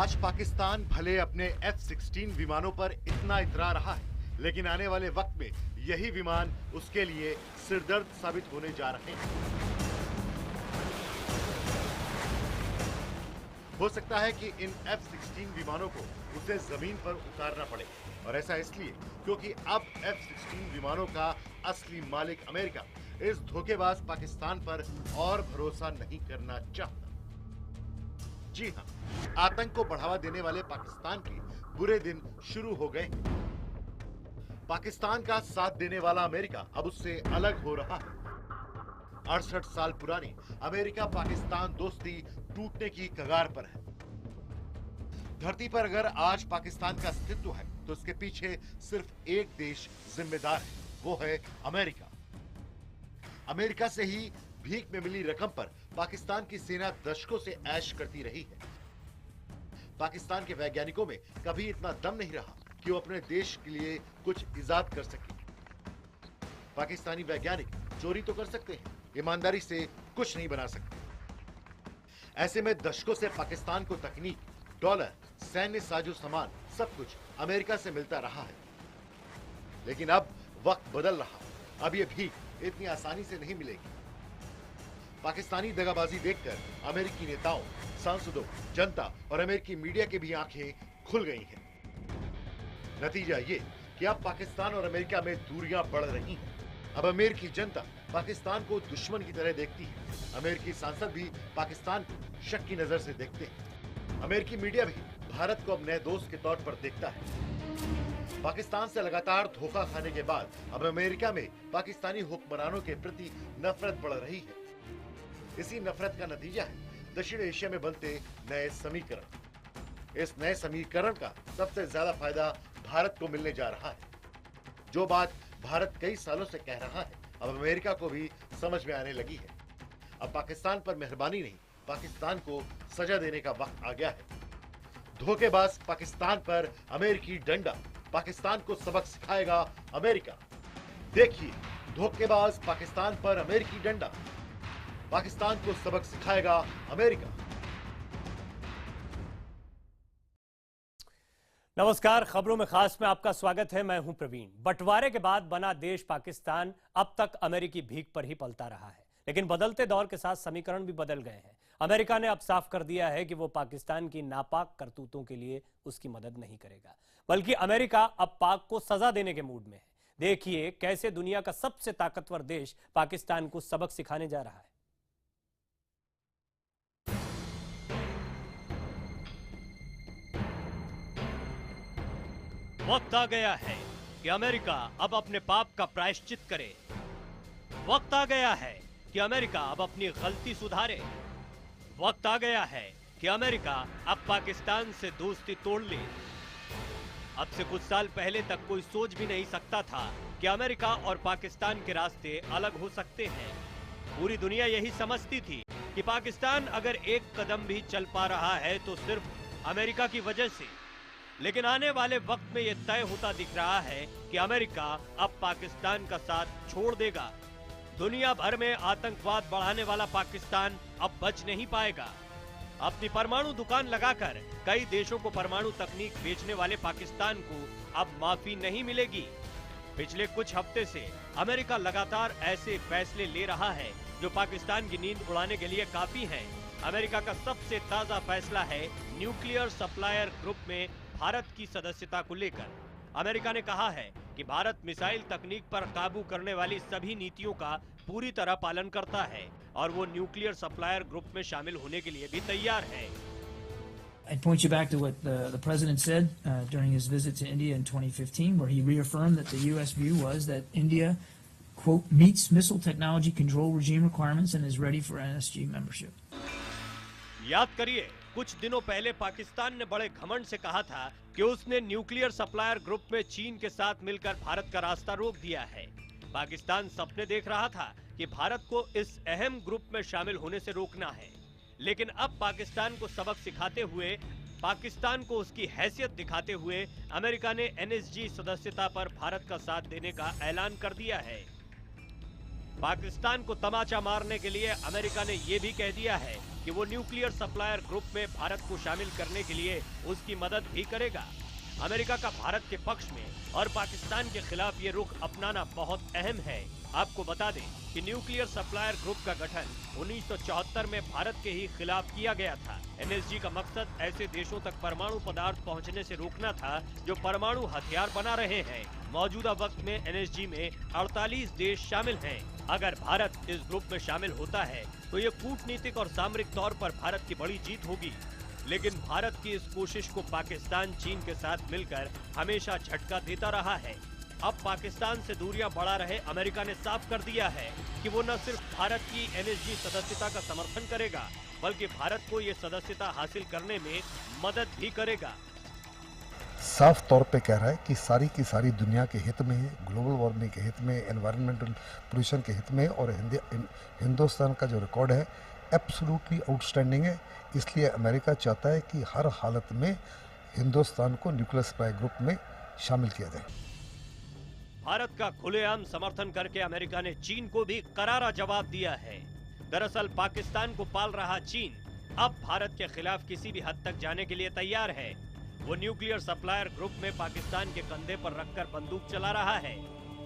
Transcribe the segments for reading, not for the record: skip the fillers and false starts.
आज पाकिस्तान भले अपने F-16 विमानों पर इतना इतरा रहा है, लेकिन आने वाले वक्त में यही विमान उसके लिए सिरदर्द साबित होने जा रहे हैं। हो सकता है कि इन F-16 विमानों को उसे जमीन पर उतारना पड़े, और ऐसा इसलिए क्योंकि अब F-16 विमानों का असली मालिक अमेरिका इस धोखेबाज पाकिस्तान पर और भरोसा नहीं करना चाहता। जी हां, आतंक को बढ़ावा देने वाले पाकिस्तान के बुरे दिन शुरू हो गए। पाकिस्तान का साथ देने वाला अमेरिका अब उससे अलग हो रहा है। 68 साल पुरानी अमेरिका पाकिस्तान दोस्ती टूटने की कगार पर है। धरती पर अगर आज पाकिस्तान का अस्तित्व है तो उसके पीछे सिर्फ एक देश जिम्मेदार है, वो है अमेरिका। अमेरिका से ही भीख में मिली रकम पर पाकिस्तान की सेना दशकों से ऐश करती रही है। पाकिस्तान के वैज्ञानिकों में कभी इतना दम नहीं रहा कि वो अपने देश के लिए कुछ इजाद कर सके। पाकिस्तानी वैज्ञानिक चोरी तो कर सकते हैं, ईमानदारी से कुछ नहीं बना सकते। ऐसे में दशकों से पाकिस्तान को तकनीक, डॉलर, सैन्य साजो सामान सब कुछ अमेरिका से मिलता रहा है। लेकिन अब वक्त बदल रहा। अब ये भीख इतनी आसानी से नहीं मिलेगी। पाकिस्तानी दगाबाजी देखकर अमेरिकी नेताओं, सांसदों, जनता और अमेरिकी मीडिया की भी आंखें खुल गई हैं। नतीजा ये कि अब पाकिस्तान और अमेरिका में दूरियां बढ़ रही हैं। अब अमेरिकी जनता पाकिस्तान को दुश्मन की तरह देखती है। अमेरिकी सांसद भी पाकिस्तान को शक की नजर से देखते हैं। अमेरिकी मीडिया भी भारत को अब नए दोस्त के तौर पर देखता है। पाकिस्तान से लगातार धोखा खाने के बाद अब अमेरिका में पाकिस्तानी हुक्मरानों के प्रति नफरत बढ़ रही है। इसी नफरत का नतीजा है दक्षिण एशिया में बनते नए समीकरण। इस नए समीकरण का सबसे ज्यादा फायदा भारत को मिलने जा रहा है। जो बात भारत कई सालों से कह रहा है, अब अमेरिका को भी समझ में आने लगी है। अब पाकिस्तान पर मेहरबानी नहीं, पाकिस्तान को सजा देने का वक्त आ गया है। धोखेबाज पाकिस्तान पर अमेरिकी डंडा, पाकिस्तान को सबक सिखाएगा अमेरिका। देखिए, धोखेबाज पाकिस्तान पर अमेरिकी डंडा, पाकिस्तान को सबक सिखाएगा अमेरिका। नमस्कार, खबरों में खास में आपका स्वागत है। मैं हूं प्रवीण। बंटवारे के बाद बना देश पाकिस्तान अब तक अमेरिकी भीख पर ही पलता रहा है, लेकिन बदलते दौर के साथ समीकरण भी बदल गए हैं। अमेरिका ने अब साफ कर दिया है कि वो पाकिस्तान की नापाक करतूतों के लिए उसकी मदद नहीं करेगा, बल्कि अमेरिका अब पाक को सजा देने के मूड में है। देखिए कैसे दुनिया का सबसे ताकतवर देश पाकिस्तान को सबक सिखाने जा रहा है। वक्त आ गया है कि अमेरिका अब अपने पाप का प्रायश्चित करे। वक्त आ गया है कि अमेरिका अब अपनी गलती सुधारे। वक्त आ गया है कि अमेरिका अब पाकिस्तान से दोस्ती तोड़ ले। अब से कुछ साल पहले तक कोई सोच भी नहीं सकता था कि अमेरिका और पाकिस्तान के रास्ते अलग हो सकते हैं। पूरी दुनिया यही समझती थी कि पाकिस्तान अगर एक कदम भी चल पा रहा है तो सिर्फ अमेरिका की वजह से। लेकिन आने वाले वक्त में यह तय होता दिख रहा है कि अमेरिका अब पाकिस्तान का साथ छोड़ देगा। दुनिया भर में आतंकवाद बढ़ाने वाला पाकिस्तान अब बच नहीं पाएगा। अपनी परमाणु दुकान लगाकर कई देशों को परमाणु तकनीक बेचने वाले पाकिस्तान को अब माफी नहीं मिलेगी। पिछले कुछ हफ्ते से अमेरिका लगातार ऐसे फैसले ले रहा है जो पाकिस्तान की नींद उड़ाने के लिए काफी हैं। अमेरिका का सबसे ताजा फैसला है न्यूक्लियर सप्लायर ग्रुप में भारत की सदस्यता को लेकर। अमेरिका ने कहा है कि भारत मिसाइल तकनीक पर काबू करने वाली सभी नीतियों का पूरी तरह पालन करता है और वो न्यूक्लियर सप्लायर ग्रुप में शामिल होने के लिए भी तैयार है। I'd point you back to what the president said during his visit to India in 2015, where he reaffirmed that the U.S. view was that India, quote, meets missile technology control regime requirements and is ready for NSG membership. याद करिए, कुछ दिनों पहले पाकिस्तान ने बड़े घमंड से कहा था कि उसने न्यूक्लियर सप्लायर ग्रुप में चीन के साथ मिलकर भारत का रास्ता रोक दिया है। पाकिस्तान सपने देख रहा था कि भारत को इस अहम ग्रुप में शामिल होने से रोकना है। लेकिन अब पाकिस्तान को सबक सिखाते हुए, पाकिस्तान को उसकी हैसियत दिखाते हुए अमेरिका ने एनएसजी सदस्यता पर भारत का साथ देने का ऐलान कर दिया है। पाकिस्तान को तमाचा मारने के लिए अमेरिका ने ये भी कह दिया है कि वो न्यूक्लियर सप्लायर ग्रुप में भारत को शामिल करने के लिए उसकी मदद भी करेगा। अमेरिका का भारत के पक्ष में और पाकिस्तान के खिलाफ ये रुख अपनाना बहुत अहम है। आपको बता दें कि न्यूक्लियर सप्लायर ग्रुप का गठन 1974 में भारत के ही खिलाफ किया गया था। एनएसजी का मकसद ऐसे देशों तक परमाणु पदार्थ पहुंचने से रोकना था जो परमाणु हथियार बना रहे हैं। मौजूदा वक्त में एनएसजी में 48 देश शामिल हैं। अगर भारत इस ग्रुप में शामिल होता है तो ये कूटनीतिक और सामरिक तौर पर भारत की बड़ी जीत होगी। लेकिन भारत की इस कोशिश को पाकिस्तान चीन के साथ मिलकर हमेशा झटका देता रहा है। अब पाकिस्तान से दूरियां बढ़ा रहे अमेरिका ने साफ कर दिया है कि वो न सिर्फ भारत की एनएसजी सदस्यता का समर्थन करेगा बल्कि भारत को ये सदस्यता हासिल करने में मदद भी करेगा। साफ तौर पे कह रहा है कि सारी की सारी दुनिया के हित में है, ग्लोबल वार्मिंग के हित में, एनवायरमेंटल पोल्यूशन के हित में, और हिंदुस्तान का जो रिकॉर्ड है एब्सोल्युटली आउटस्टैंडिंग है। इसलिए अमेरिका चाहता है कि हर हालत में हिंदुस्तान को न्यूक्लियर सप्लाई ग्रुप में शामिल किया जाए। भारत का खुलेआम समर्थन करके अमेरिका ने चीन को भी करारा जवाब दिया है। दरअसल पाकिस्तान को पाल रहा चीन अब भारत के खिलाफ किसी भी हद तक जाने के लिए तैयार है। वो न्यूक्लियर सप्लायर ग्रुप में पाकिस्तान के कंधे पर रखकर बंदूक चला रहा है।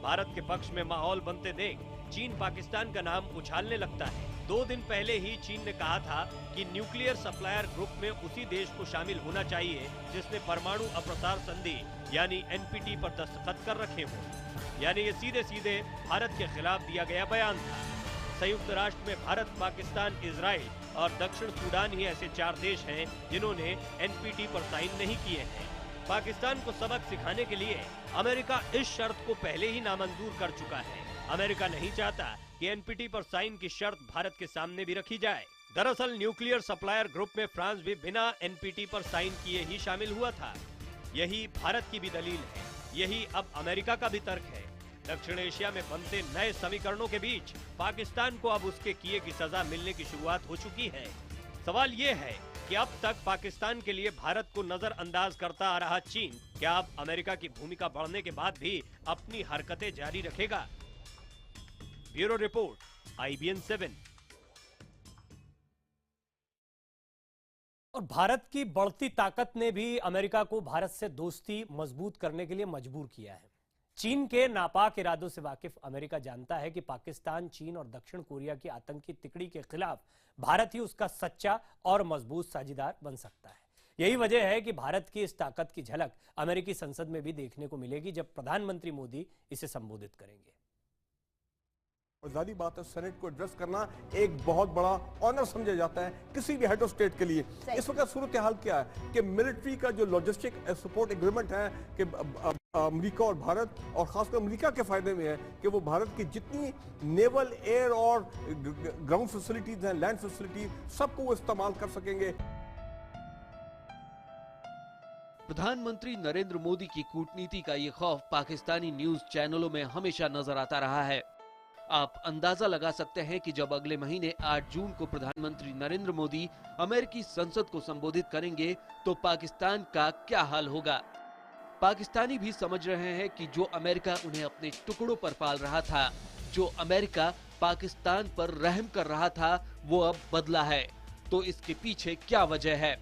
भारत के पक्ष में माहौल बनते देख चीन पाकिस्तान का नाम उछालने लगता है। 2 दिन पहले ही चीन ने कहा था कि न्यूक्लियर सप्लायर ग्रुप में उसी देश को शामिल होना चाहिए जिसने परमाणु अप्रसार संधि यानी एनपीटी पर दस्तखत कर रखे हों। यानी ये सीधे सीधे भारत के खिलाफ दिया गया बयान था। संयुक्त राष्ट्र में भारत, पाकिस्तान, इजराइल और दक्षिण सूडान ही ऐसे 4 देश हैं जिन्होंने एनपीटी पर साइन नहीं किए हैं। पाकिस्तान को सबक सिखाने के लिए अमेरिका इस शर्त को पहले ही नामंजूर कर चुका है। अमेरिका नहीं चाहता कि एनपीटी पर साइन की शर्त भारत के सामने भी रखी जाए। दरअसल न्यूक्लियर सप्लायर ग्रुप में फ्रांस भी बिना एनपीटी पर साइन किए ही शामिल हुआ था। यही भारत की भी दलील है, यही अब अमेरिका का भी तर्क है। दक्षिण एशिया में बनते नए समीकरणों के बीच पाकिस्तान को अब उसके किए की सजा मिलने की शुरुआत हो चुकी है। सवाल ये है कि अब तक पाकिस्तान के लिए भारत को नजरअंदाज करता आ रहा चीन क्या अब अमेरिका की भूमिका बढ़ने के बाद भी अपनी हरकतें जारी रखेगा? Bureau report, IBN 7। और भारत की बढ़ती ताकत ने भी अमेरिका को भारत से दोस्ती मजबूत करने के लिए मजबूर किया है। चीन के नापाक इरादों से वाकिफ अमेरिका जानता है कि पाकिस्तान, चीन और दक्षिण कोरिया की आतंकी तिकड़ी के खिलाफ भारत ही उसका सच्चा और मजबूत साझीदार बन सकता है। यही वजह है कि भारत की इस ताकत की झलक अमेरिकी संसद में भी देखने को मिलेगी जब प्रधानमंत्री मोदी इसे संबोधित करेंगे। और जारी बात है, सेनेट को एड्रेस करना एक बहुत बड़ा ऑनर समझा जाता है किसी भी हेड ऑफ स्टेट के लिए। इस वक्त सूरत हाल क्या है कि मिलिट्री का जो लॉजिस्टिक सपोर्ट एग्रीमेंट है कि अमेरिका और भारत, और खासकर अमेरिका के फायदे में है कि वो भारत की जितनी नेवल, एयर और ग्राउंड फैसिलिटीज हैं, लैंड फैसिलिटीज, सबको वो इस्तेमाल कर सकेंगे। प्रधानमंत्री नरेंद्र मोदी की कूटनीति का ये खौफ पाकिस्तानी न्यूज चैनलों में हमेशा नजर आता रहा है। आप अंदाजा लगा सकते हैं कि जब अगले महीने 8 जून को प्रधानमंत्री नरेंद्र मोदी अमेरिकी संसद को संबोधित करेंगे तो पाकिस्तान का क्या हाल होगा। पाकिस्तानी भी समझ रहे हैं कि जो अमेरिका उन्हें अपने टुकड़ों पर पाल रहा था, जो अमेरिका पाकिस्तान पर रहम कर रहा था, वो अब बदला है। तो इसके पीछे क्या वजह है?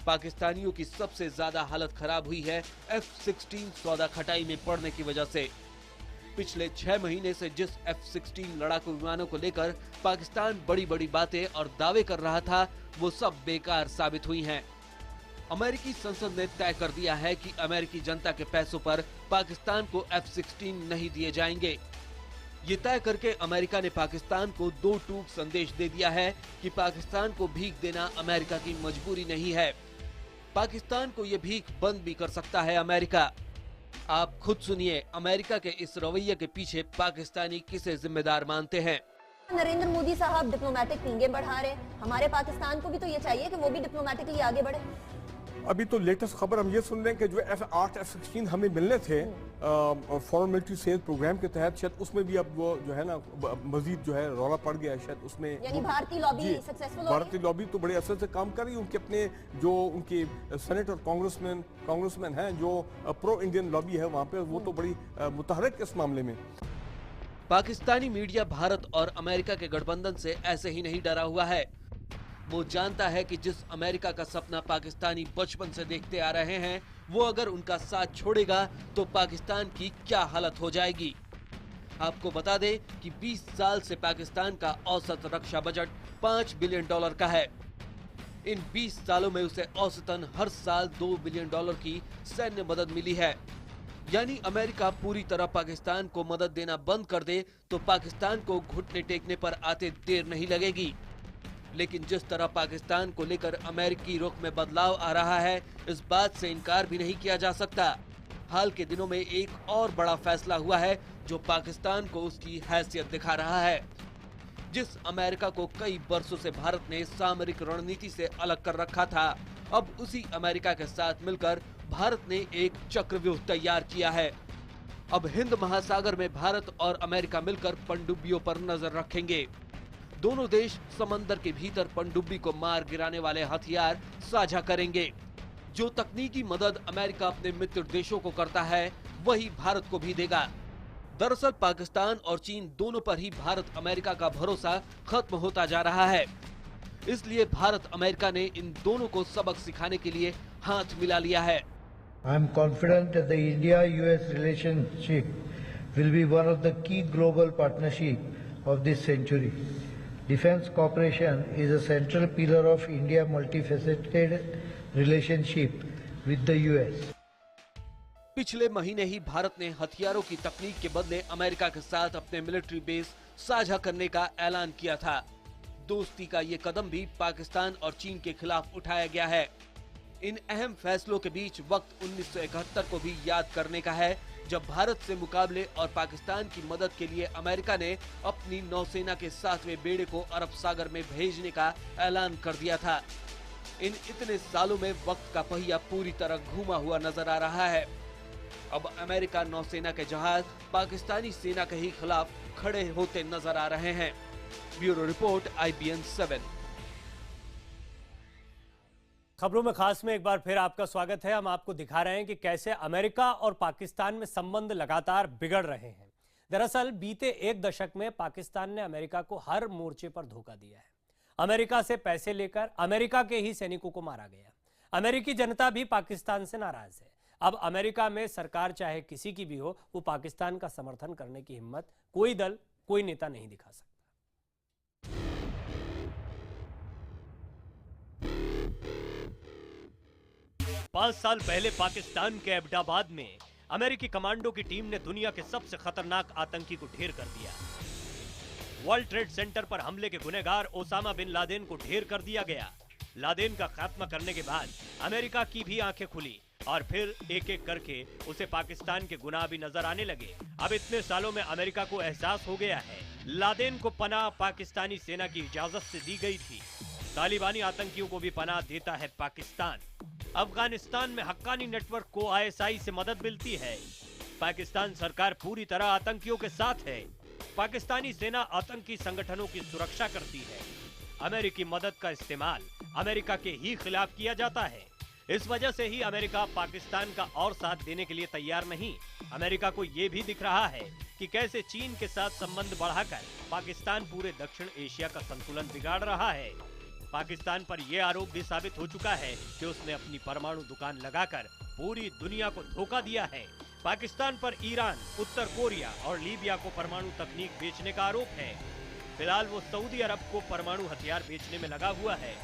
पाकिस्तानियों की सबसे ज्यादा हालत खराब हुई है F-16 सौदा खटाई में पड़ने की वजह से। पिछले 6 महीने से जिस F-16 लड़ाकू विमानों को लेकर पाकिस्तान बड़ी बड़ी बातें और दावे कर रहा था, वो सब बेकार साबित हुई हैं। अमेरिकी संसद ने तय कर दिया है कि अमेरिकी जनता के पैसों पर पाकिस्तान को F-16 नहीं दिए जाएंगे। ये तय करके अमेरिका ने पाकिस्तान को 2 टूक संदेश दे दिया है कि पाकिस्तान को भीख देना अमेरिका की मजबूरी नहीं है। पाकिस्तान को ये भीख बंद भी कर सकता है अमेरिका। आप खुद सुनिए, अमेरिका के इस रवैये के पीछे पाकिस्तानी किसे जिम्मेदार मानते हैं। नरेंद्र मोदी साहब डिप्लोमेटिक पींगे बढ़ा रहे, हमारे पाकिस्तान को भी तो ये चाहिए कि वो भी डिप्लोमेटिकली आगे बढ़े। अभी तो लेटेस्ट खबर हम ये सुन रहे हैं कि जो F-8 F-16 हमें मिलने थे फॉरेन मिलिट्री सेल्स प्रोग्राम के तहत, शायद उसमें भी अब वो जो है ना मजीद जो है रौला पड़ गया है। शायद उसमें यानी भारतीय लॉबी सक्सेसफुल हो रही है। भारतीय लॉबी तो बड़े असर से काम कर रही है। उनके अपने जो उनके सेनेट और कांग्रेसमैन हैं जो प्रो इंडियन लॉबी है वहाँ पे, वो तो बड़ी मुतहरक इस मामले में। पाकिस्तानी मीडिया भारत और अमेरिका के गठबंधन से ऐसे ही नहीं डरा हुआ है। वो जानता है कि जिस अमेरिका का सपना पाकिस्तानी बचपन से देखते आ रहे हैं, वो अगर उनका साथ छोड़ेगा तो पाकिस्तान की क्या हालत हो जाएगी। आपको बता दें कि 20 साल से पाकिस्तान का औसत रक्षा बजट $5 बिलियन का है। इन 20 सालों में उसे औसतन हर साल $2 बिलियन की सैन्य मदद मिली है। यानी अमेरिका पूरी तरह पाकिस्तान को मदद देना बंद कर दे तो पाकिस्तान को घुटने टेकने पर आते देर नहीं लगेगी। लेकिन जिस तरह पाकिस्तान को लेकर अमेरिकी रुख में बदलाव आ रहा है, इस बात से इनकार भी नहीं किया जा सकता। हाल के दिनों में एक और बड़ा फैसला हुआ है जो पाकिस्तान को उसकी हैसियत दिखा रहा है। जिस अमेरिका को कई बरसों से भारत ने सामरिक रणनीति से अलग कर रखा था, अब उसी अमेरिका के साथ मिलकर भारत ने एक चक्रव्यूह तैयार किया है। अब हिंद महासागर में भारत और अमेरिका मिलकर पनडुब्बियों पर नजर रखेंगे। दोनों देश समंदर के भीतर पनडुब्बी को मार गिराने वाले हथियार साझा करेंगे। जो तकनीकी मदद अमेरिका अपने मित्र देशों को करता है, वही भारत को भी देगा। दरअसल पाकिस्तान और चीन दोनों पर ही भारत अमेरिका का भरोसा खत्म होता जा रहा है। इसलिए भारत अमेरिका ने इन दोनों को सबक सिखाने के लिए हाथ मिला लिया है। I am confident that the India-US relationship will be one of the key global partnership of this century. Defense cooperation is a central pillar of India's multifaceted relationship with the US. पिछले महीने ही भारत ने हथियारों की तकनीक के बदले America के साथ अपने मिलिट्री बेस साझा करने का ऐलान किया था। दोस्ती का ये कदम भी पाकिस्तान और चीन के खिलाफ उठाया गया है। इन अहम फैसलों के बीच वक्त 1971 को भी याद करने का है, जब भारत से मुकाबले और पाकिस्तान की मदद के लिए अमेरिका ने अपनी नौसेना के 7वें बेड़े को अरब सागर में भेजने का ऐलान कर दिया था। इन इतने सालों में वक्त का पहिया पूरी तरह घूमा हुआ नजर आ रहा है। अब अमेरिका नौसेना के जहाज पाकिस्तानी सेना के ही खिलाफ खड़े होते नजर आ रहे हैं। Bureau report, IBN 7। खबरों में खास में एक बार फिर आपका स्वागत है। हम आपको दिखा रहे हैं कि कैसे अमेरिका और पाकिस्तान में संबंध लगातार बिगड़ रहे हैं। दरअसल बीते एक दशक में पाकिस्तान ने अमेरिका को हर मोर्चे पर धोखा दिया है। अमेरिका से पैसे लेकर अमेरिका के ही सैनिकों को मारा गया। अमेरिकी जनता भी पाकिस्तान से नाराज है। अब अमेरिका में सरकार चाहे किसी की भी हो, वो पाकिस्तान का समर्थन करने की हिम्मत कोई दल, कोई नेता नहीं दिखा सकता। 5 साल पहले पाकिस्तान के एबटाबाद में अमेरिकी कमांडो की टीम ने दुनिया के सबसे खतरनाक आतंकी को ढेर कर दिया। वर्ल्ड ट्रेड सेंटर पर हमले के गुनहगार ओसामा बिन लादेन को ढेर कर दिया गया। लादेन का खात्मा करने के बाद अमेरिका की भी आंखें खुली और फिर एक एक करके उसे पाकिस्तान के गुनाह भी नजर आने लगे। अब इतने सालों में अमेरिका को एहसास हो गया है, लादेन को पनाह पाकिस्तानी सेना की इजाजत से दी गई थी। तालिबानी आतंकियों को भी पनाह देता है पाकिस्तान। अफगानिस्तान में हक्कानी नेटवर्क को ISI से मदद मिलती है। पाकिस्तान सरकार पूरी तरह आतंकियों के साथ है। पाकिस्तानी सेना आतंकी संगठनों की सुरक्षा करती है। अमेरिकी मदद का इस्तेमाल अमेरिका के ही खिलाफ किया जाता है। इस वजह से ही अमेरिका पाकिस्तान का और साथ देने के लिए तैयार नहीं। अमेरिका को यह भी दिख रहा है कि कैसे चीन के साथ संबंध बढ़ाकर पाकिस्तान पूरे दक्षिण एशिया का संतुलन बिगाड़ रहा है। पाकिस्तान पर यह आरोप भी साबित हो चुका है कि उसने अपनी परमाणु दुकान लगाकर पूरी दुनिया को धोखा दिया है। पाकिस्तान पर ईरान, उत्तर कोरिया और लीबिया को परमाणु तकनीक बेचने का आरोप है। फिलहाल वो सऊदी अरब को परमाणु हथियार बेचने में लगा हुआ है।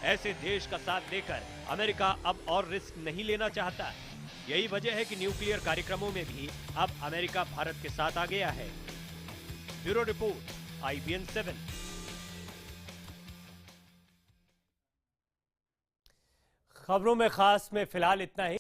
ऐसे देश का साथ देकर अमेरिका अब और रिस्क नहीं लेना चाहता। यही वजह है कि न्यूक्लियर कार्यक्रमों में भी अब अमेरिका भारत के साथ आ गया है। Bureau report, IBN 7। खबरों में खास में फिलहाल इतना ही।